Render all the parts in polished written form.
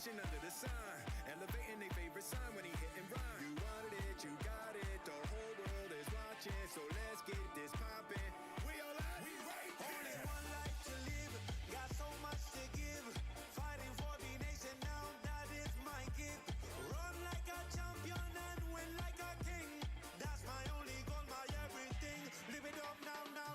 Under the sun, elevating their favorite sign when he hit and run. You wanted it, you got it. The whole world is watching, so let's get this poppin'. We all out. We right here. Only one life to live, got so much to give. Fighting for the nation now, that is my gift. Run like a champion and win like a king. That's my only goal, my everything. Live it up now, now.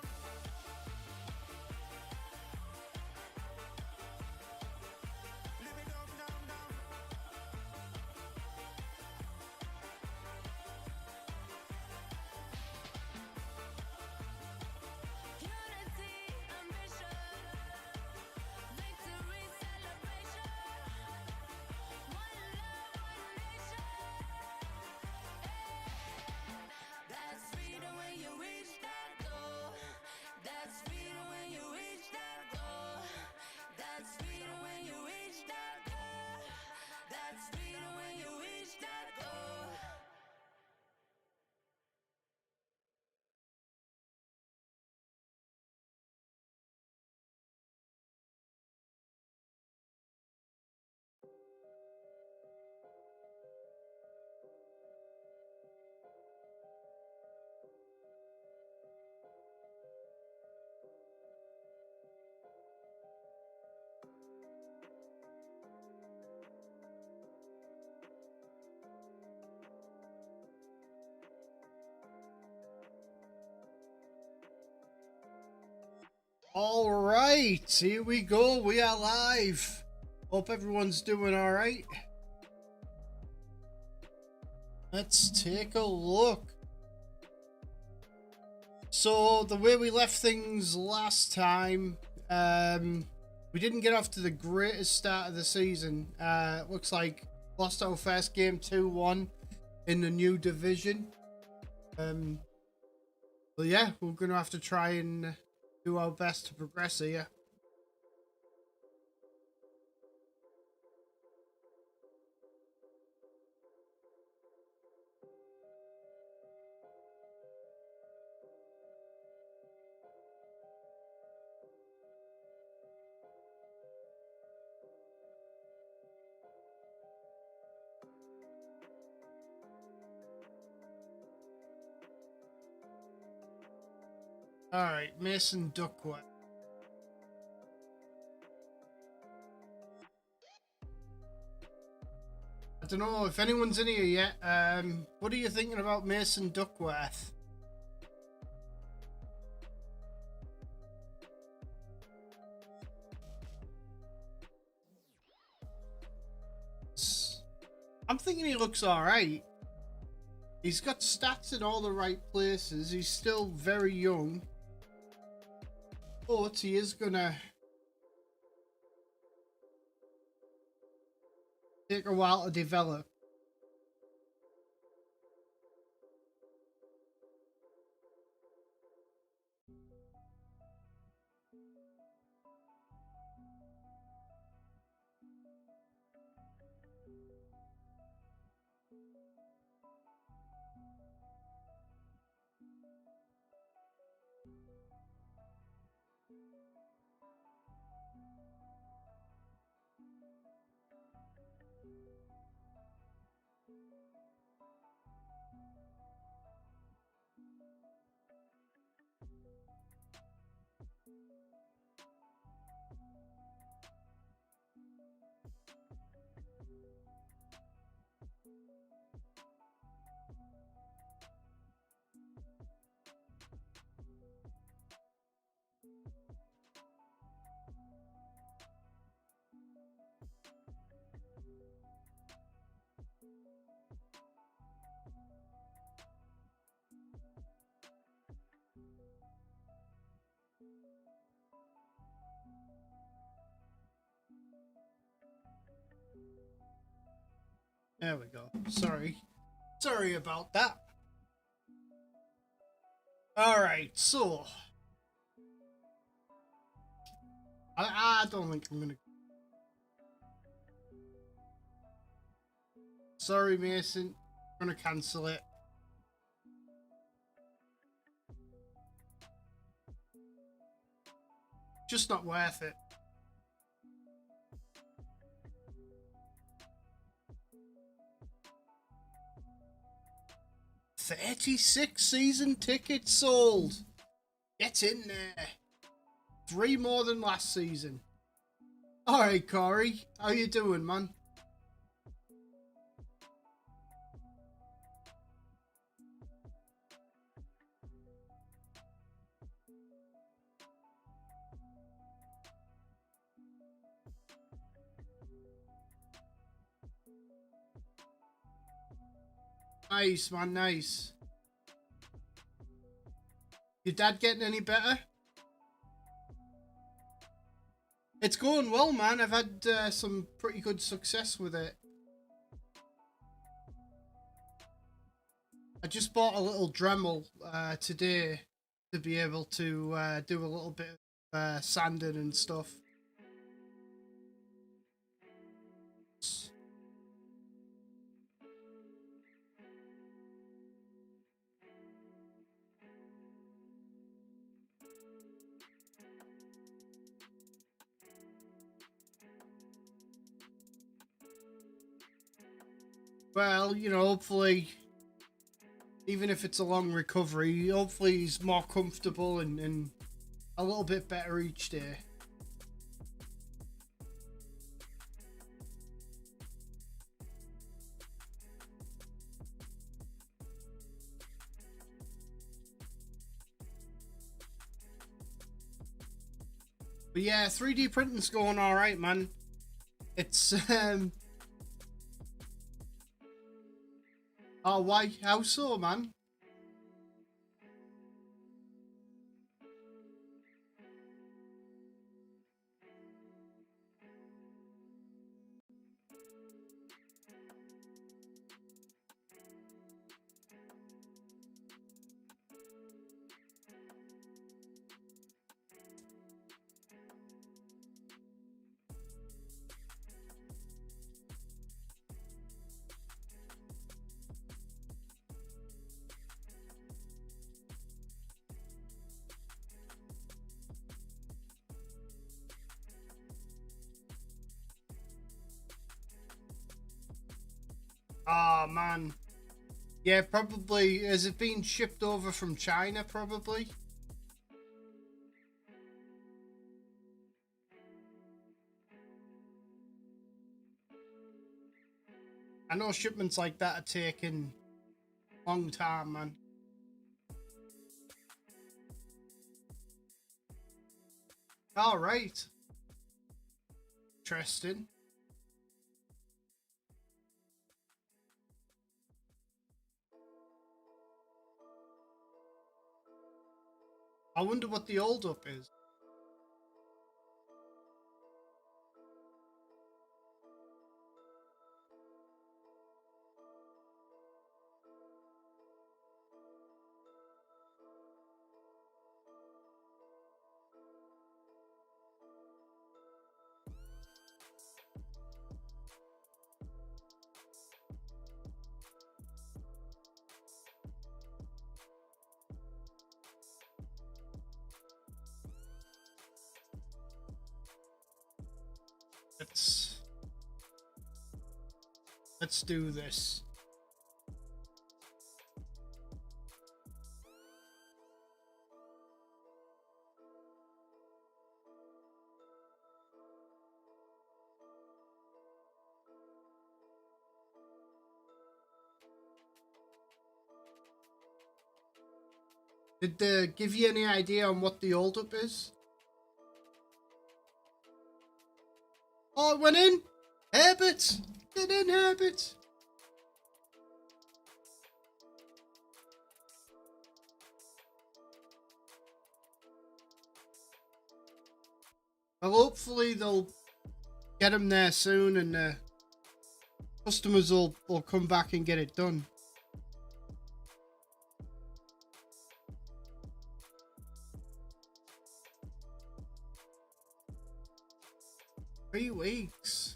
All right, here we go. We are live. Hope everyone's doing all right. Let's take a look. So the way we left things last time, we didn't get off to the greatest start of the season. Looks like lost our first game 2-1 in the new division. But yeah, we're gonna have to try and do our best to progress here. All right, Mason Duckworth. I don't know if anyone's in here yet. What are you thinking about Mason Duckworth? I'm thinking he looks alright. He's got stats in all the right places. He's still very young. But he is gonna take a while to develop. There we go. Sorry about that. Alright, so I don't think I'm gonna. Sorry, Mason. I'm gonna cancel it. Just not worth it. $36 season tickets sold. Get in there. 3 more than last season. Alright, Corey. How you doing, man? Nice, man, nice. Your dad getting any better? It's going well, man. I've had some pretty good success with it. I just bought a little Dremel today to be able to do a little bit of sanding and stuff. Well, you know, hopefully, even if it's a long recovery, hopefully he's more comfortable and a little bit better each day. But yeah, 3D printing's going alright, man. It's, oh, why? How so, man? Oh, man. Yeah, probably. Has it been shipped over from China, probably? I know shipments like that are taking a long time, man. All right. Interesting. I wonder what the hold up is. Let's do this. Did they give you any idea on what the hold up is? Oh, it went in! Herbert! Get in, Herbert! Well, hopefully they'll get him there soon and customers will come back and get it done. Three weeks.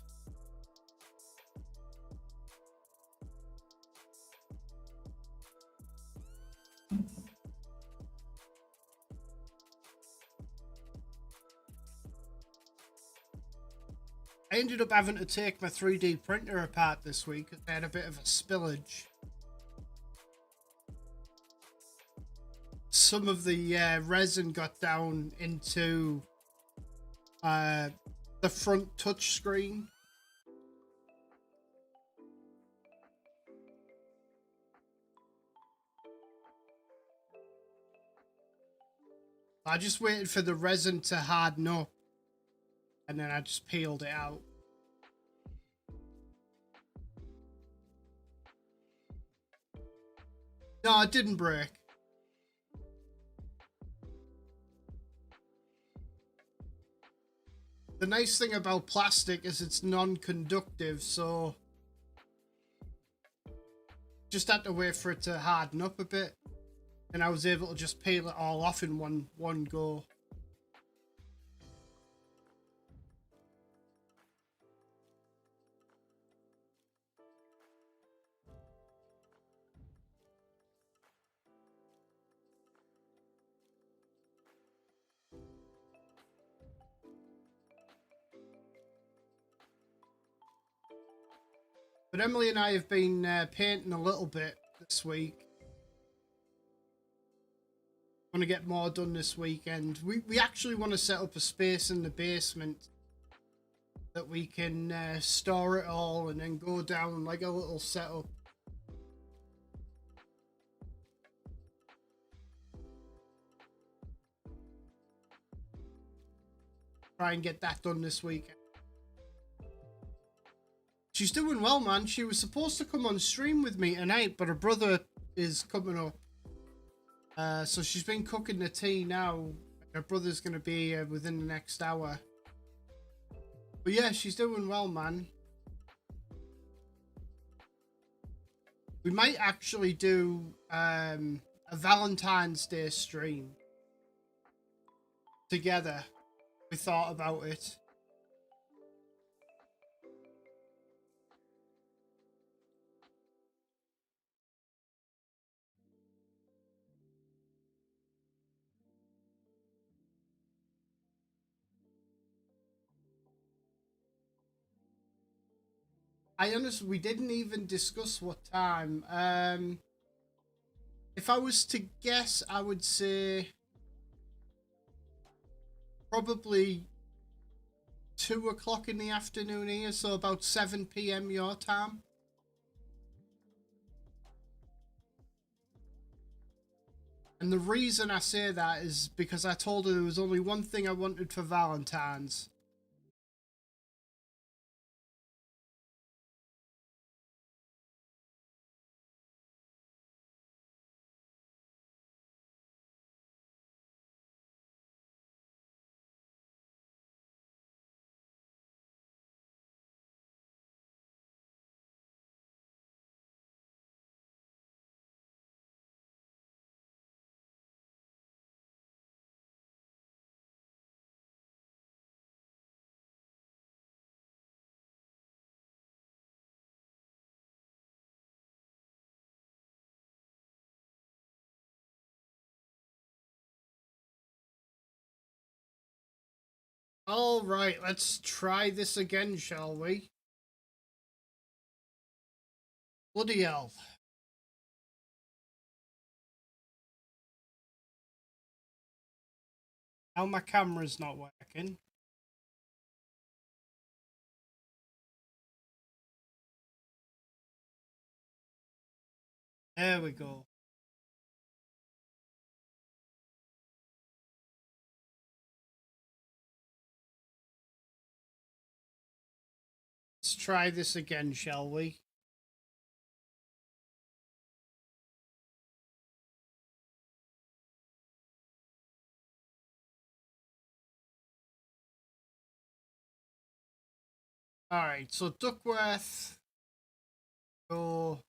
I ended up having to take my 3D printer apart this week because I had a bit of a spillage. Some of the resin got down into the front touch screen. I just waited for the resin to harden up and then I just peeled it out. No, it didn't break. The nice thing about plastic is it's non-conductive, so just had to wait for it to harden up a bit, and I was able to just peel it all off in one go. But Emily and I have been painting a little bit this week. Want to get more done this weekend. We actually want to set up a space in the basement that we can store it all and then go down like a little setup. Try and get that done this weekend. She's doing well, man. She was supposed to come on stream with me tonight, but her brother is coming up. So she's been cooking the tea now. Her brother's going to be within the next hour. But yeah, she's doing well, man. We might actually do a Valentine's Day stream together. We thought about it. We didn't even discuss what time. If I was to guess, I would say probably 2 o'clock in the afternoon here, so about 7 p.m. your time. And the reason I say that is because I told her there was only one thing I wanted for Valentine's. All right, let's try this again, shall we? Bloody hell. Now my camera's not working. There we go. Let's try this again, shall we? Alright, so Duckworth. Go.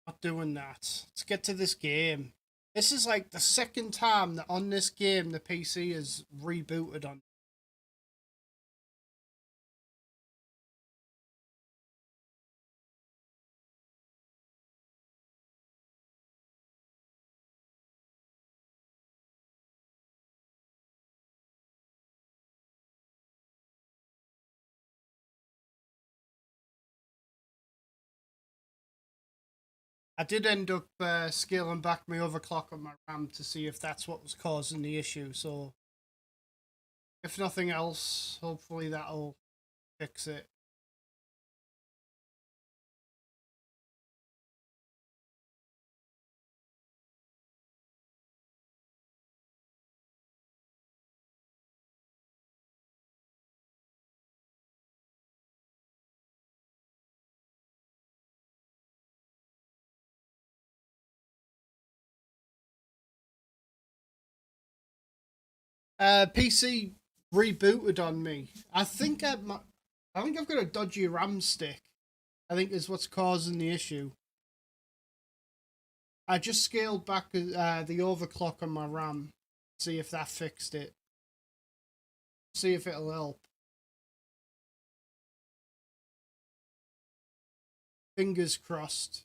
Not doing that. Let's get to this game. This is like the second time that on this game the PC is rebooted on. I did end up scaling back my overclock on my RAM to see if that's what was causing the issue. So, if nothing else, hopefully that'll fix it. PC rebooted on me. I think I've got a dodgy RAM stick. I think is what's causing the issue. I just scaled back the overclock on my RAM, see if that fixed it. See if it'll help. Fingers crossed.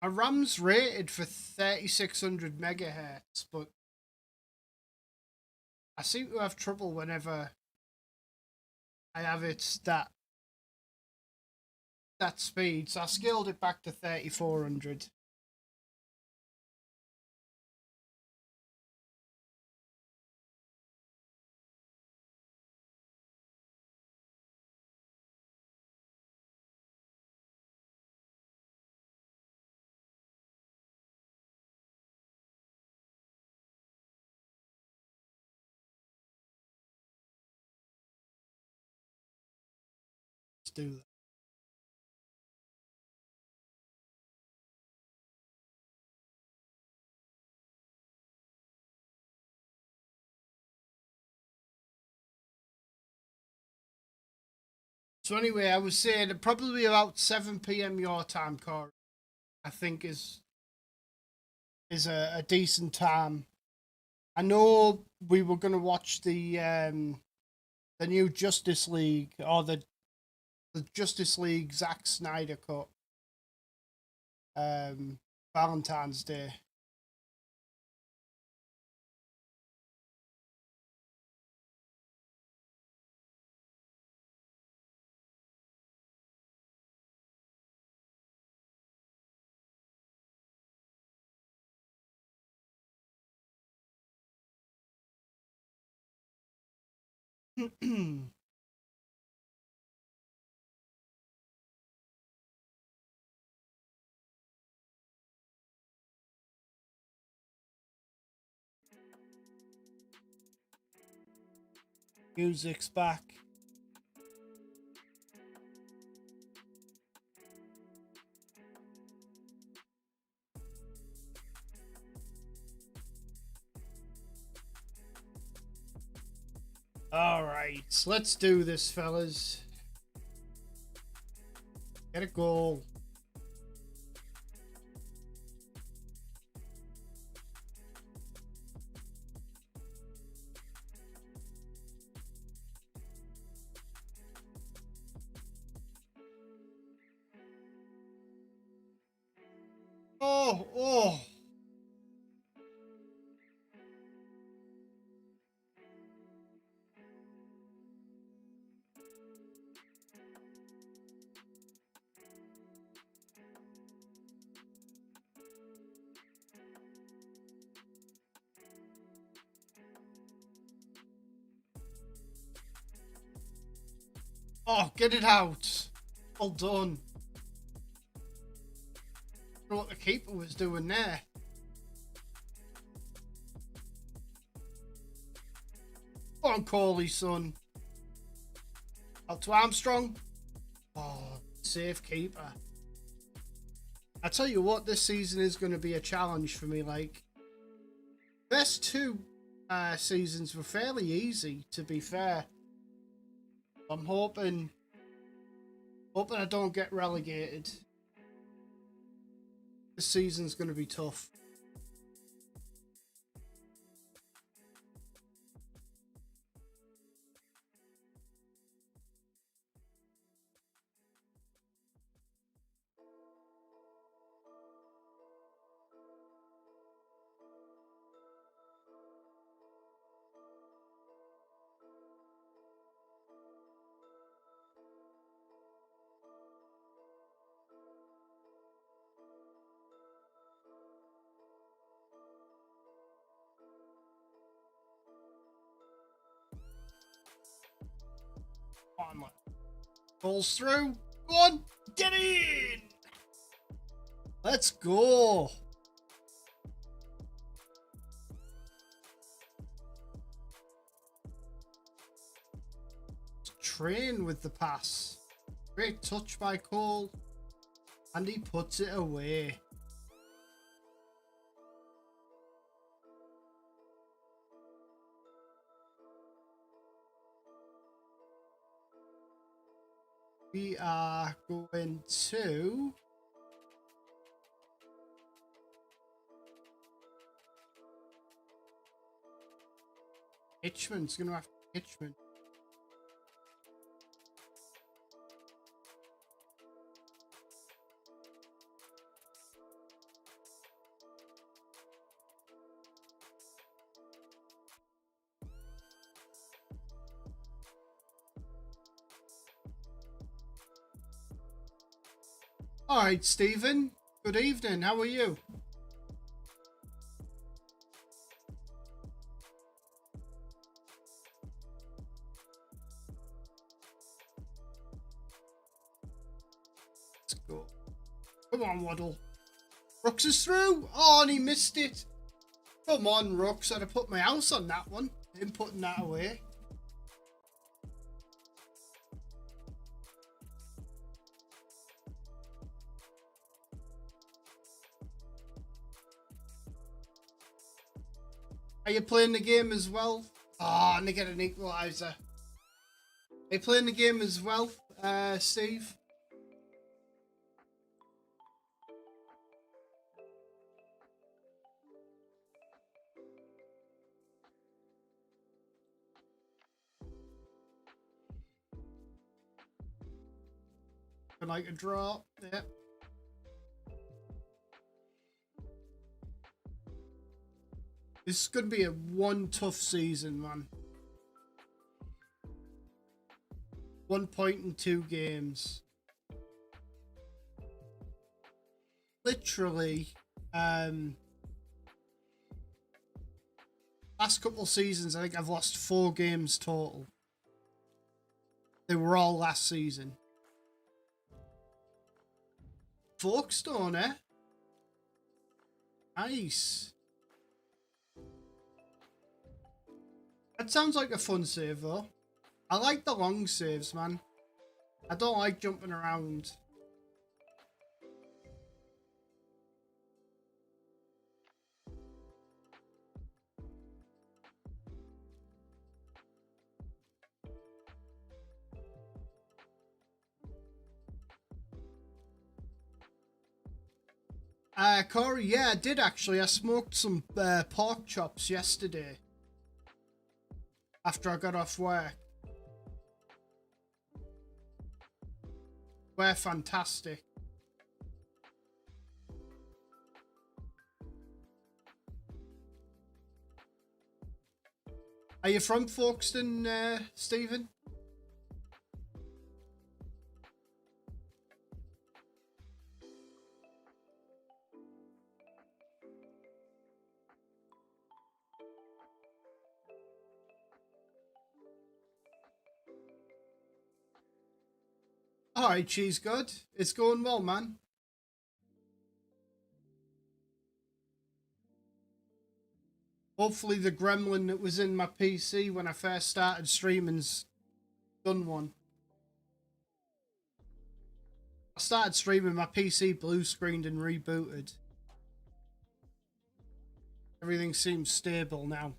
My RAM's rated for 3600 megahertz, but I seem to have trouble whenever I have it that speed. So I scaled it back to 3400. Let's do that. So anyway, I was saying probably about 7 p.m. your time, Corey. I think is a decent time. I know we were going to watch the new Justice League or the Justice League Zack Snyder cut Valentine's Day. Music's back. All right, let's do this, fellas. Get a goal. Oh, oh. Oh, get it out. Well done. I don't know what the keeper was doing there. Come on, Corley, son. Out to Armstrong. Oh, safe keeper. I tell you what, this season is going to be a challenge for me. Like, best two seasons were fairly easy, to be fair. I'm hoping I don't get relegated. This season's going to be tough. On, pulls through. Go on, get in. Let's go. Train with the pass. Great touch by Cole, and he puts it away. We are going to Hitchman's going to have Hitchman. All right, Stephen. Good evening. How are you? Let's go. Come on, Waddle. Rooks is through. Oh, and he missed it. Come on, Rooks. I'd have put my house on that one. Him putting that away. Are you playing the game as well? Oh, and they get an equaliser. Are you playing the game as well, Steve? Like a draw. Yep. This is going to be a one tough season, man. 1 point in 2 games. Literally, last couple of seasons, I think I've lost 4 games total. They were all last season. Folkestone, eh? Nice. That sounds like a fun save, though. I like the long saves, man. I don't like jumping around. Corey, yeah, I did actually. I smoked some pork chops yesterday after I got off work. They're fantastic. Are you from Folkestone, Stephen? Alright, Cheese God. It's going well, man. Hopefully the gremlin that was in my PC when I first started streaming's done one. I started streaming, my PC blue screened and rebooted. Everything seems stable now.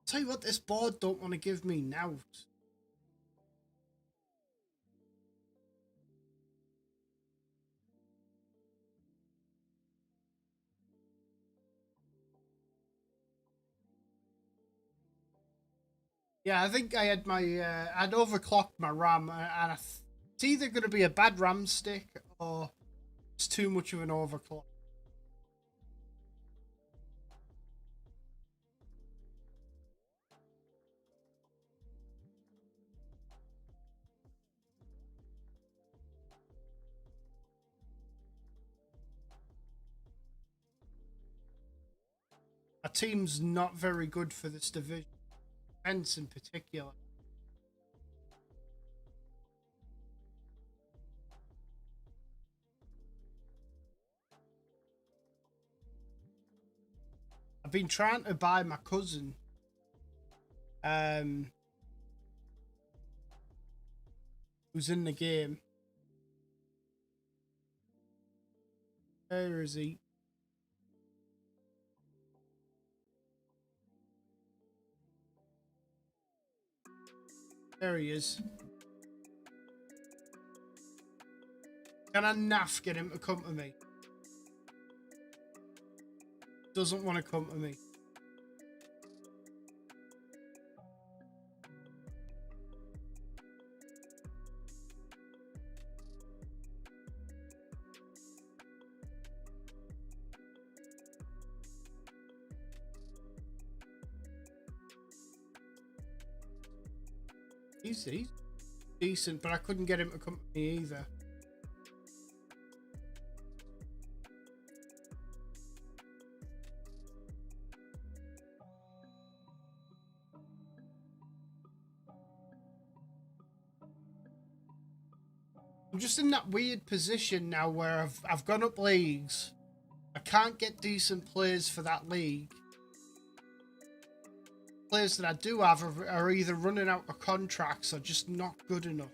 Tell you what, this board don't want to give me now. Yeah, I think I had my I'd overclocked my RAM, and it's either going to be a bad RAM stick or it's too much of an overclock. My team's not very good for this division, defense in particular. I've been trying to buy my cousin who's in the game. Where is he? There he is. Can I naff get him to come to me? Doesn't want to come to me. He's decent, but I couldn't get him to come to me either. I'm just in that weird position now where I've gone up leagues. I can't get decent players for that league. Players that I do have are either running out of contracts or just not good enough.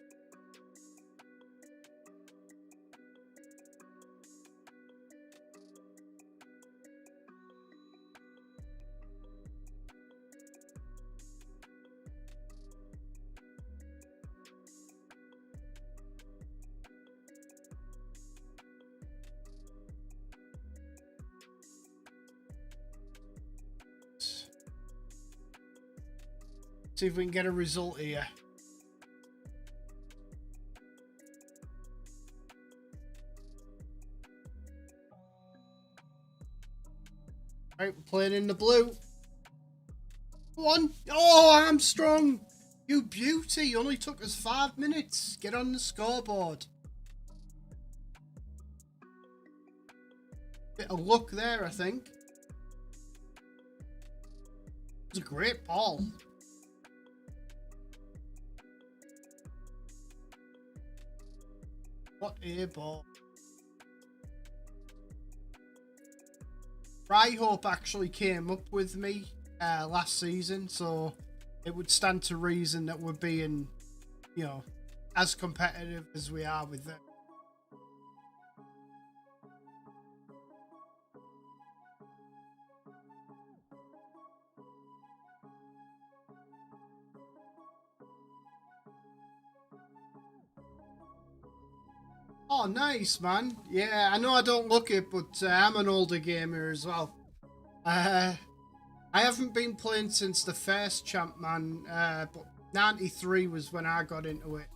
See if we can get a result here. Right, we're playing in the blue. Go on. Oh, Armstrong. You beauty. Only took us 5 minutes. Get on the scoreboard. Bit of luck there, I think. It was a great ball. What a ball. Ryhope actually came up with me last season, so it would stand to reason that we're being, you know, as competitive as we are with them. Oh, nice, man. Yeah, I know I don't look it, but I'm an older gamer as well. I haven't been playing since the first champ, man, but 93 was when I got into it.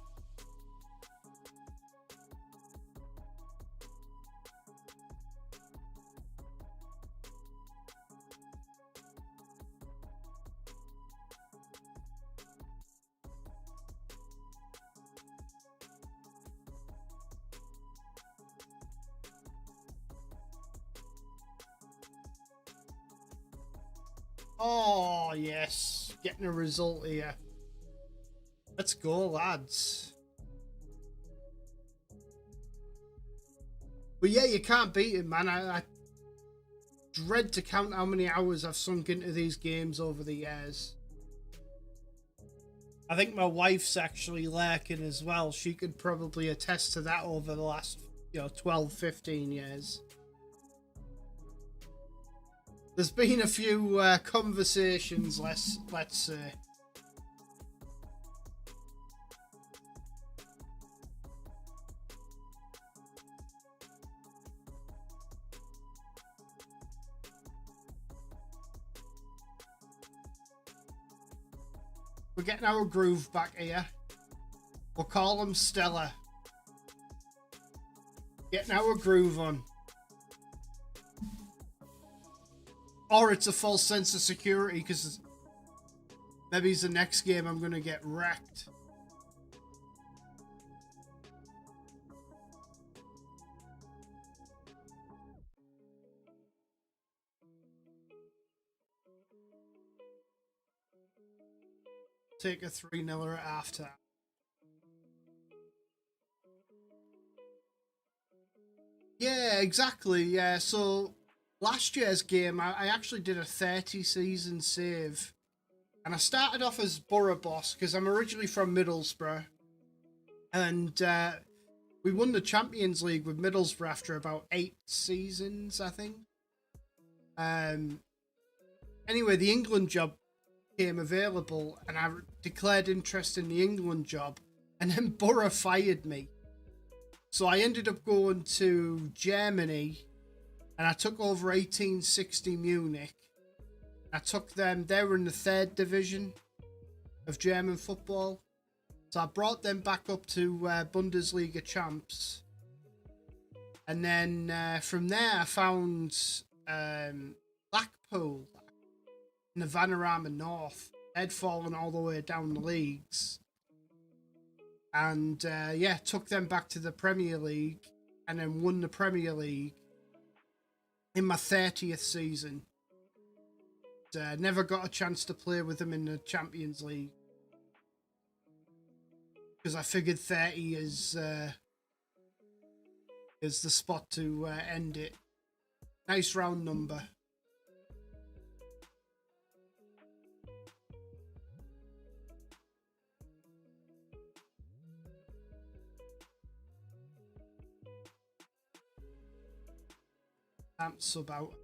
Oh, yes. Getting a result here. Let's go, lads. But yeah, you can't beat it, man. I dread to count how many hours I've sunk into these games over the years. I think my wife's actually lurking as well. She could probably attest to that over the last, 12, 15 years. There's been a few conversations, let's say. We're getting our groove back here. We'll call them Stella. Getting our groove on. Or it's a false sense of security because maybe it's the next game I'm going to get wrecked. Take a 3-0 at halftime. Yeah, exactly. Yeah, so last year's game, I actually did a 30 season save. And I started off as BORO boss because I'm originally from Middlesbrough. And we won the Champions League with Middlesbrough after about 8 seasons, I think. Anyway, the England job came available and I declared interest in the England job. And then BORO fired me. So I ended up going to Germany and I took over 1860 Munich. I took them, they were in the 3rd division of German football. So I brought them back up to Bundesliga champs. And then from there I found Blackpool in the Vanarama North. They'd fallen all the way down the leagues. And yeah, took them back to the Premier League and then won the Premier League in my 30th season. Never got a chance to play with them in the Champions League because I figured 30 is the spot to end it. Nice round number. Can't sub out.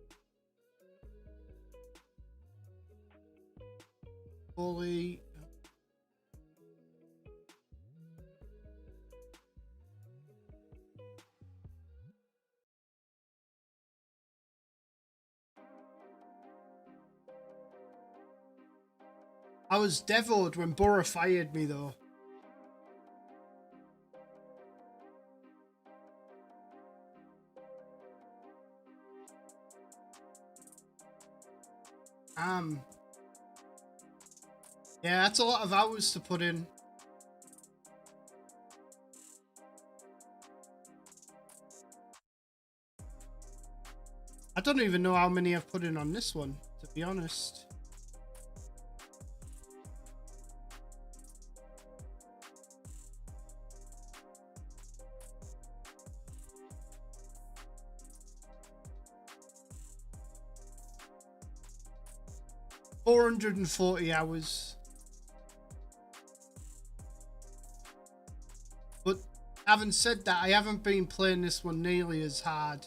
Fully. I was devoed when BORO fired me though. Yeah, that's a lot of hours to put in. I don't even know how many I've put in on this one, to be honest. $440 hours. But having said that, I haven't been playing this one nearly as hard.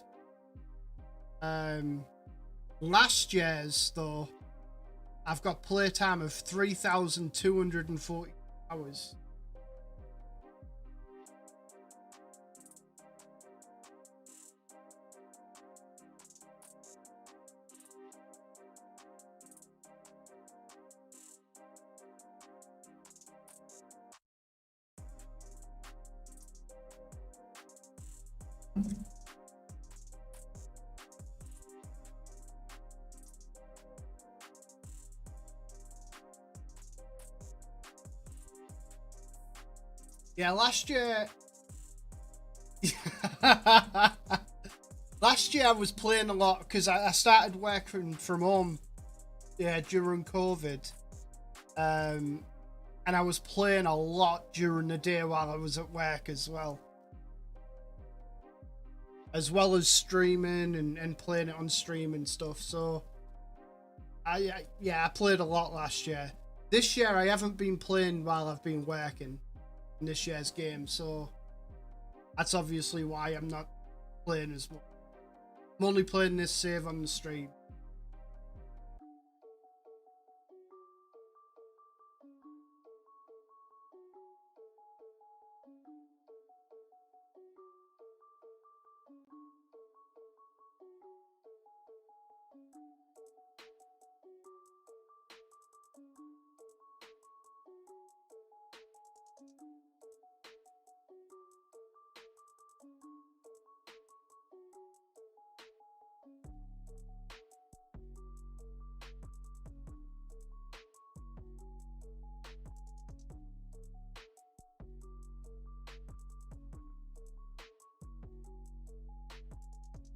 Last year's though, I've got playtime of 3,240 hours. Yeah, last year... last year I was playing a lot because I started working from home during COVID. And I was playing a lot during the day while I was at work as well. As well as streaming and playing it on stream and stuff. So, I played a lot last year. This year I haven't been playing while I've been working in this year's game, so that's obviously why I'm not playing as much. I'm only playing this save on the stream.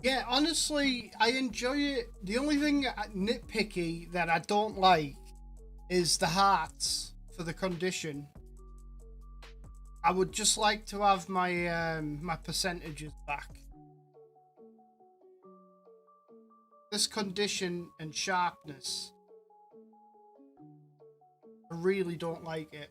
Yeah, honestly, I enjoy it. The only thing nitpicky that I don't like is the hearts for the condition. I would just like to have my my percentages back. This condition and sharpness, I really don't like it.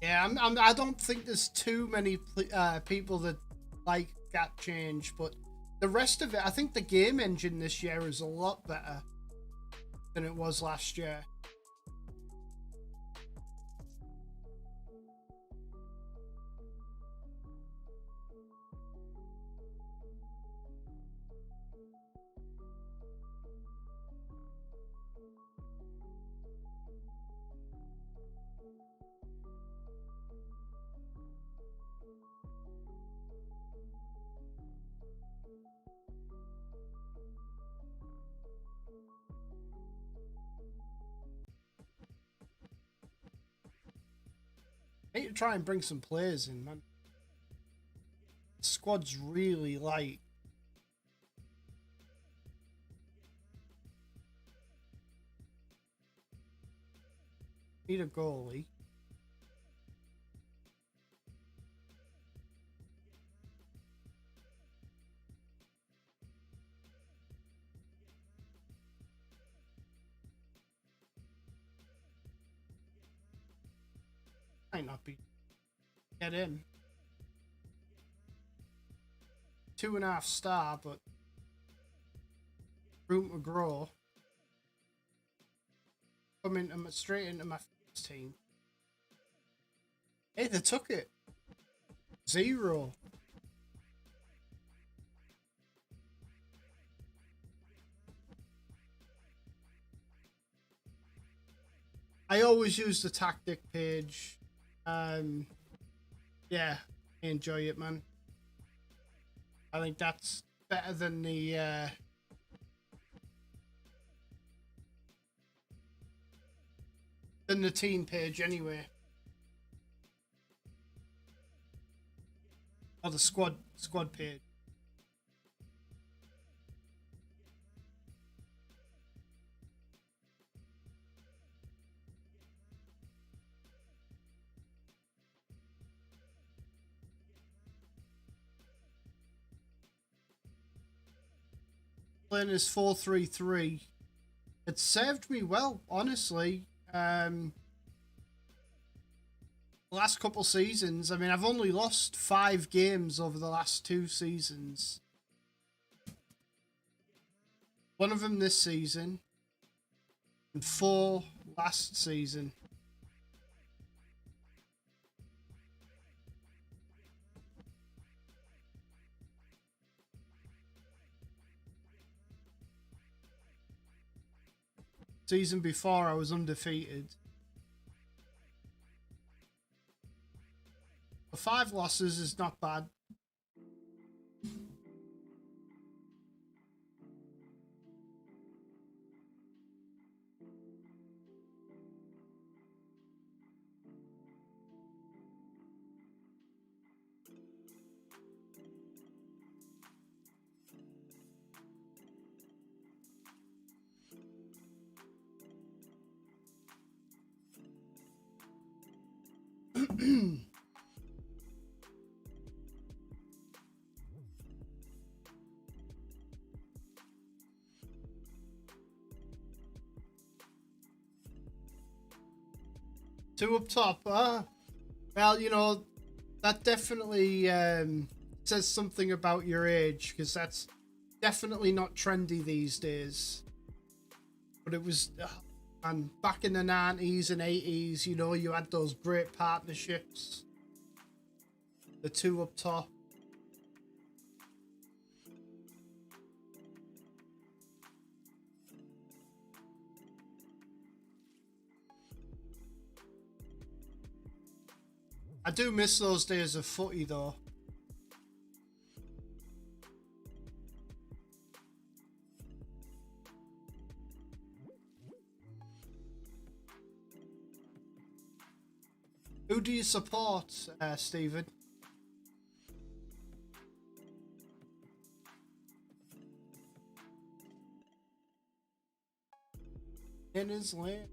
Yeah, I don't think there's too many people that like that change, but the rest of it, I think the game engine this year is a lot better than it was last year. I need to try and bring some players in, man. The squad's really light. Need a goalie. Might not be. Get in. 2.5 star, but room to grow. come straight into my first team. Hey, they took it. 0. I always use the tactic page. Yeah, I enjoy it, man. I think that's better than the team page anyway. Or the squad page. Playing is 4-3-3. It served me well, honestly. Last couple seasons, I mean, I've only lost 5 games over the last 2 seasons. One of them this season, and 4 last season. Season before, I was undefeated. 5 losses is not bad. Two up top. Well, you know, that definitely says something about your age, because that's definitely not trendy these days. But it was, and back in the 90s and 80s, you know, you had those great partnerships. The 2 up top. I do miss those days of footy, though. Who do you support, Stephen? In his land.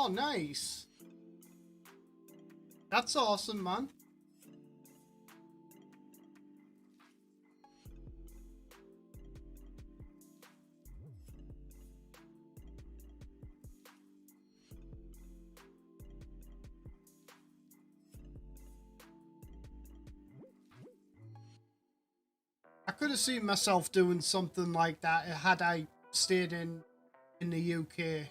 Oh, nice. That's awesome, man. I could have seen myself doing something like that had I stayed in the UK.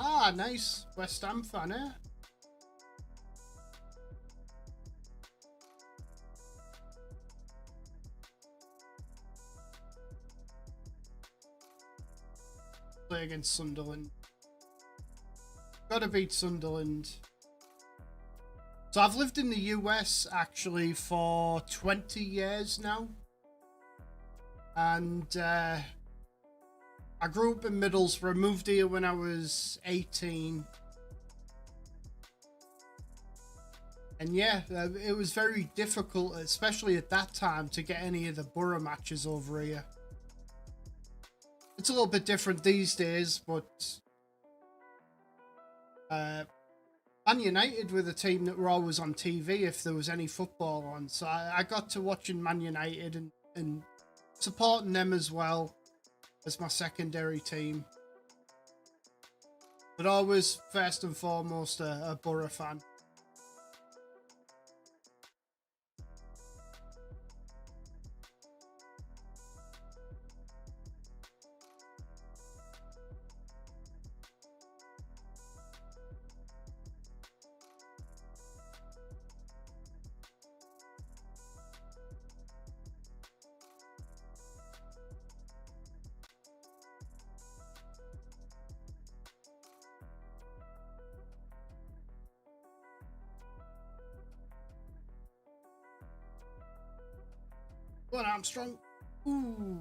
Ah, nice. West Ham fan, eh? Play against Sunderland. Gotta beat Sunderland. So I've lived in the US actually for 20 years now. And I grew up in Middlesbrough, moved here when I was 18. And yeah, it was very difficult, especially at that time, to get any of the Borough matches over here. It's a little bit different these days, but Man United were the team that were always on TV if there was any football on. So I got to watching Man United and supporting them as well as my secondary team. But always, first and foremost, a Borough fan. Go on, Armstrong. Ooh.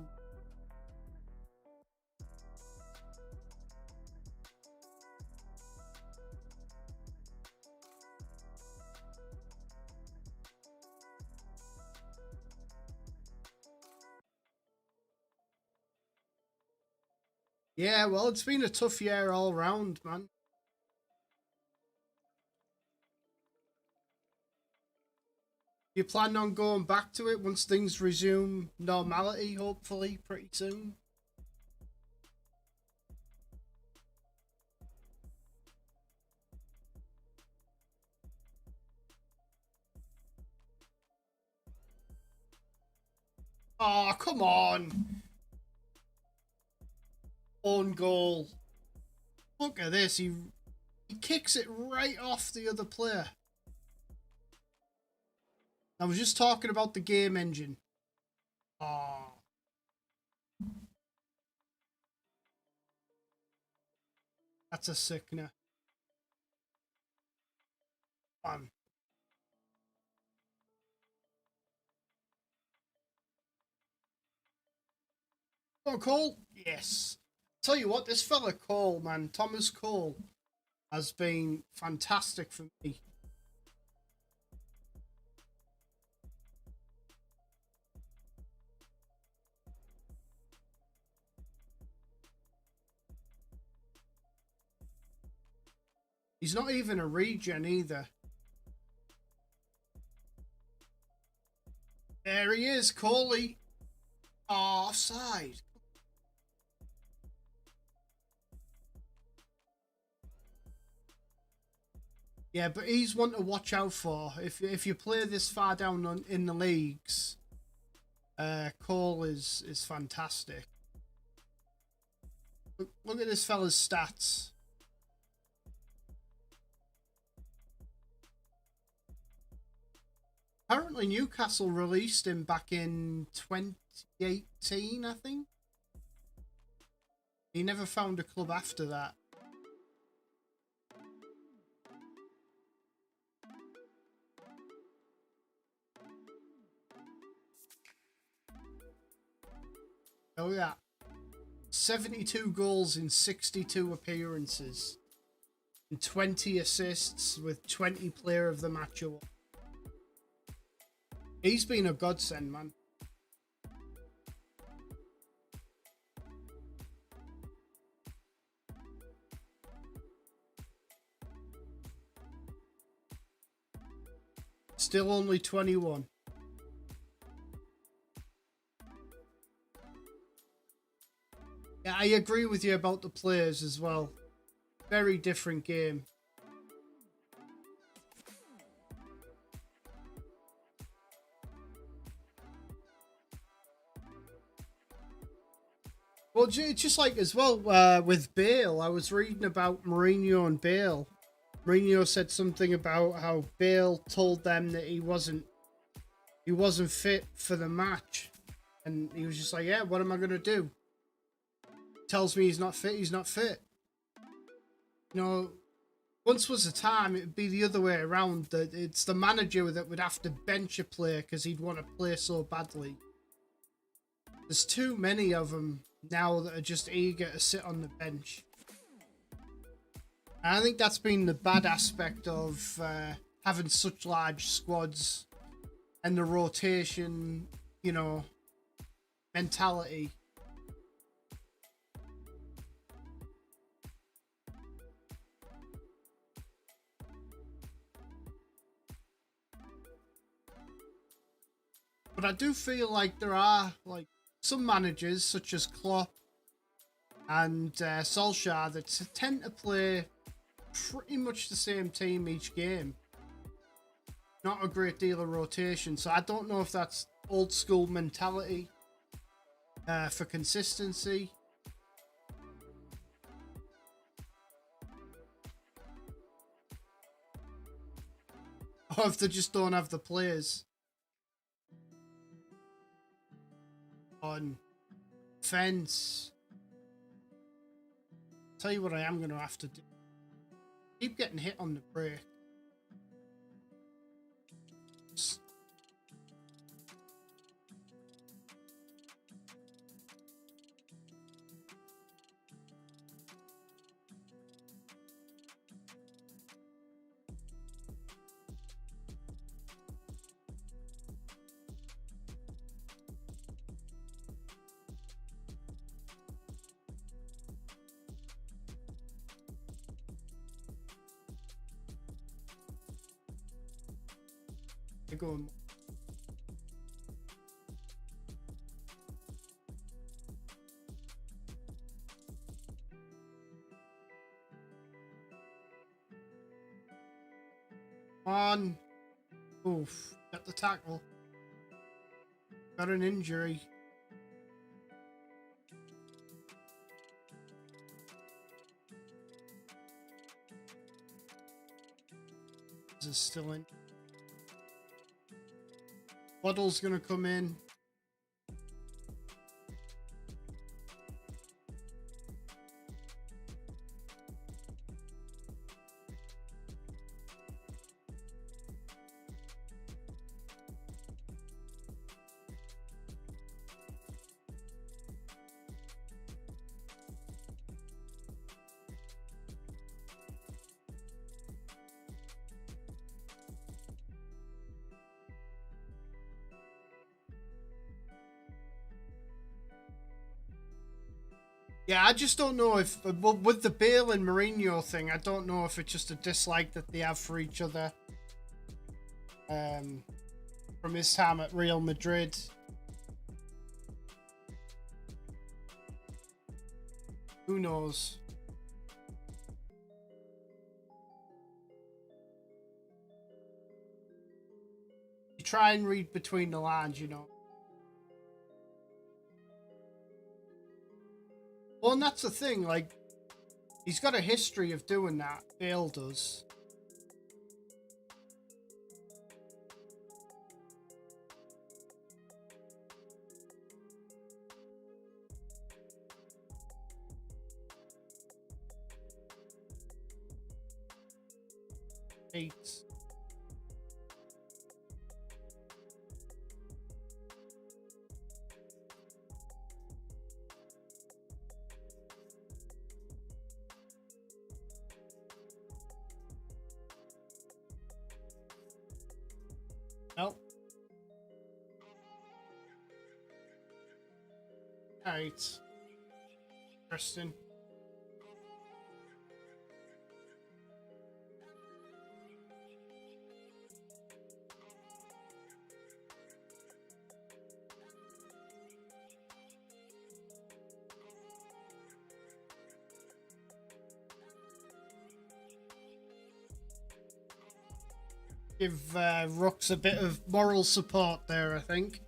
Yeah, well, it's been a tough year all round, man. You plan on going back to it once things resume normality, hopefully, pretty soon? Oh, come on. Own goal. Look at this. He kicks it right off the other player. I was just talking about the game engine. Oh. That's a sickener. Fun. Oh, Cole? Yes. Tell you what, this fella Cole, man, Thomas Cole, has been fantastic for me. He's not even a regen either. There he is, Coley. Oh, offside. Yeah, but he's one to watch out for. If you play this far down in the leagues, Cole is fantastic. Look at this fella's stats. Apparently Newcastle released him back in 2018, I think. He never found a club after that. Oh yeah. 72 goals in 62 appearances. And 20 assists with 20 player of the match award. He's been a godsend, man. Still only 21. Yeah, I agree with you about the players as well. Very different game. Well, just like as well with Bale, I was reading about Mourinho and Bale. Mourinho said something about how Bale told them that he wasn't fit for the match, and he was just like, "Yeah, what am I gonna do? Tells me he's not fit. He's not fit." You know, once was a time it'd be the other way around, that it's the manager that would have to bench a player because he'd want to play so badly. There's too many of them now that are just eager to sit on the bench. And I think that's been the bad aspect of having such large squads and the rotation, you know, mentality. But I do feel like there are like some managers such as Klopp and Solskjaer that tend to play pretty much the same team each game. Not a great deal of rotation, so I don't know if that's old school mentality for consistency. Or if they just don't have the players. On fence. Tell you what I am going to have to do. Keep getting hit on the break. Going. On. Oof. Got the tackle. Got an injury. This is still in. Waddle's gonna come in. Yeah, I just don't know if, with the Bale and Mourinho thing, I don't know if it's just a dislike that they have for each other. From his time at Real Madrid. Who knows? You try and read between the lines, you know. Well, and that's the thing, like, he's got a history of doing that. Bale does. Eight. Nope. Alright. Interesting. Give Rooks a bit of moral support there, I think.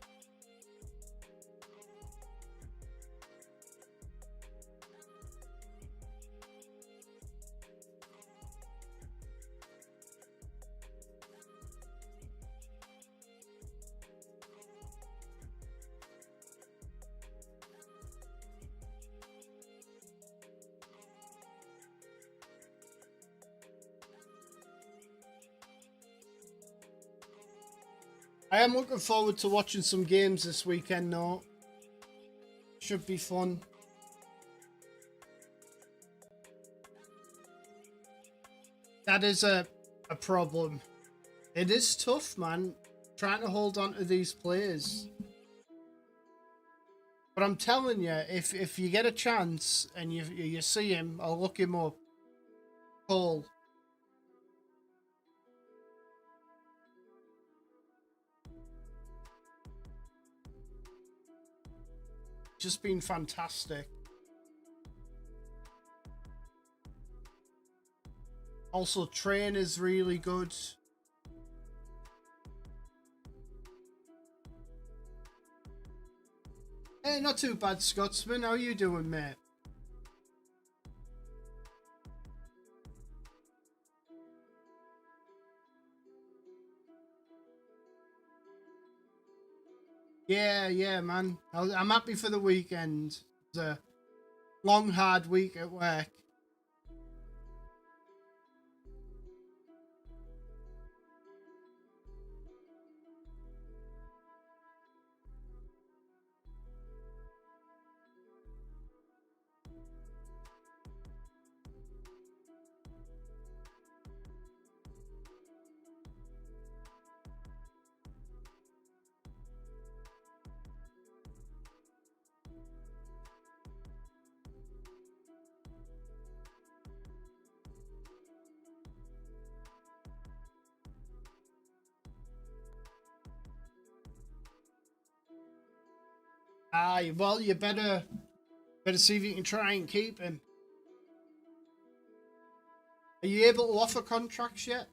I am looking forward to watching some games this weekend, though. Should be fun. That is a problem. It is tough, man, trying to hold on to these players. But I'm telling you, if you get a chance and you see him, I'll look him up. Paul. Just been fantastic. Also, Train is really good. Hey, not too bad, Scotsman. How you doing, mate? Yeah, man. I'm happy for the weekend. It's a long, hard week at work. Well, you better see if you can try and keep him. Are you able to offer contracts yet?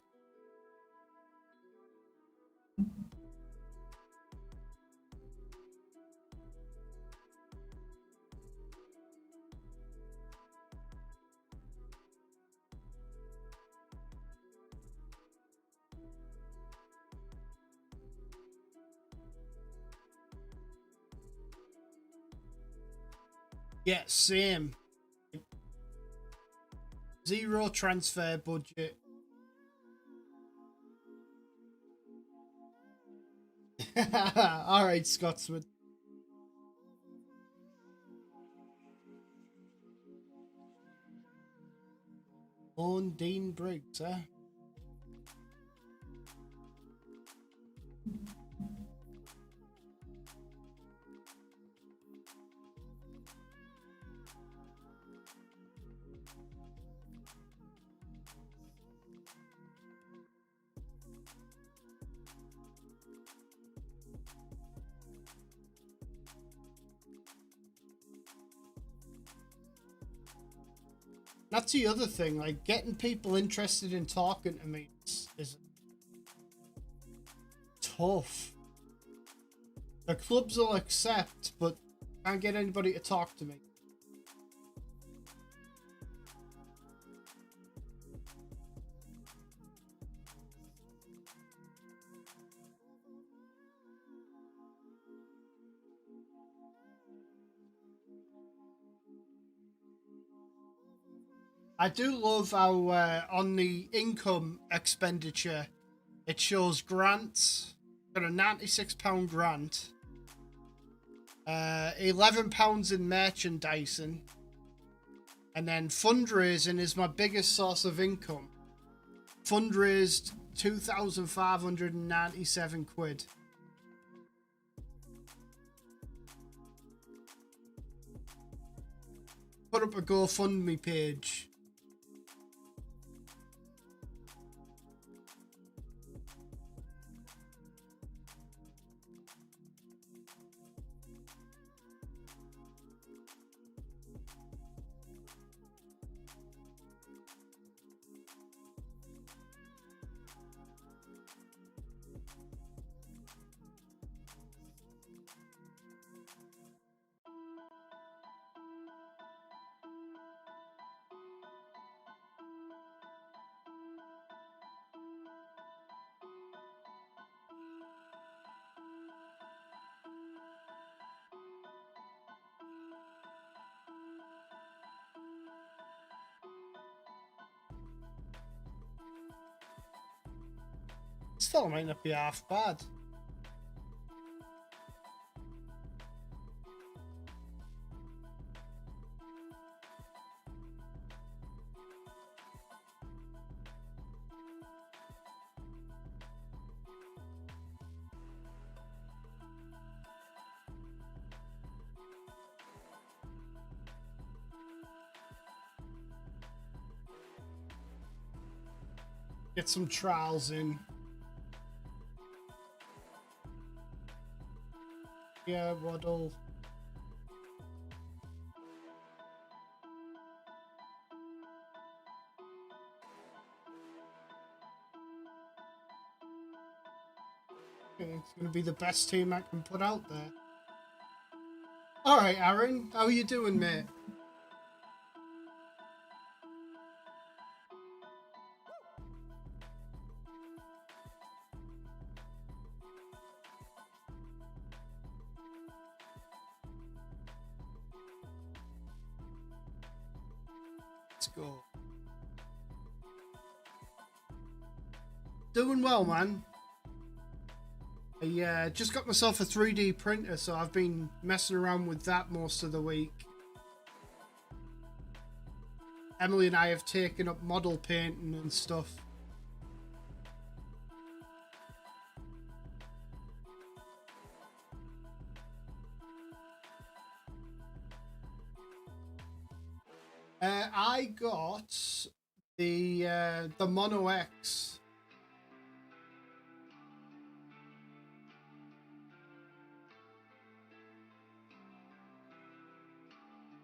Yeah, same. Zero transfer budget. All right, Scotsman. Owen Dean Briggs, huh? That's the other thing, like getting people interested in talking to me is tough. The clubs will accept, but can't get anybody to talk to me. I do love how on the income expenditure it shows grants. Got a £96 grant, £11 in merchandising, and then fundraising is my biggest source of income. Fundraised £2,597. Put up a GoFundMe page. This fella might not be half bad. Get some trials in. Yeah, Waddle. It's going to be the best team I can put out there. All right, Aaron, how are you doing, mate? Let's go. Doing well, man. I just got myself a 3D printer, so I've been messing around with that most of the week. Emily and I have taken up model painting and stuff. I got the Mono X.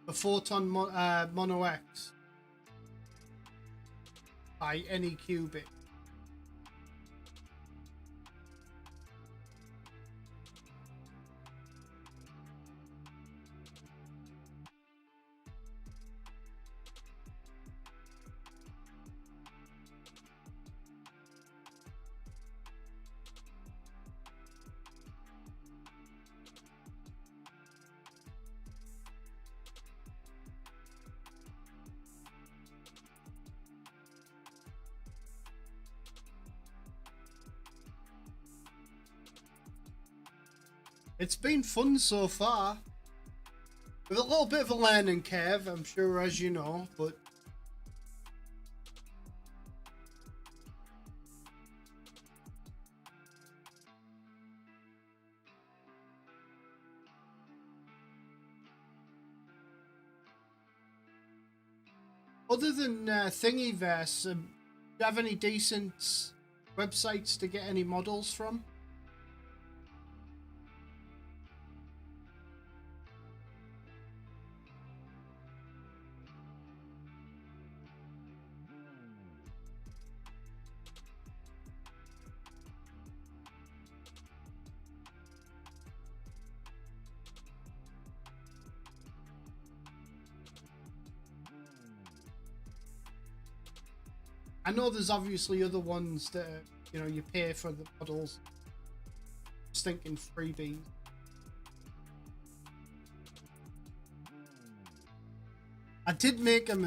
The Photon Mono X by Anycubic. It's been fun so far. With a little bit of a learning curve, I'm sure, as you know, but other than Thingiverse, do you have any decent websites to get any models from? I know there's obviously other ones that you know you pay for the models. Just thinking freebies. I did make a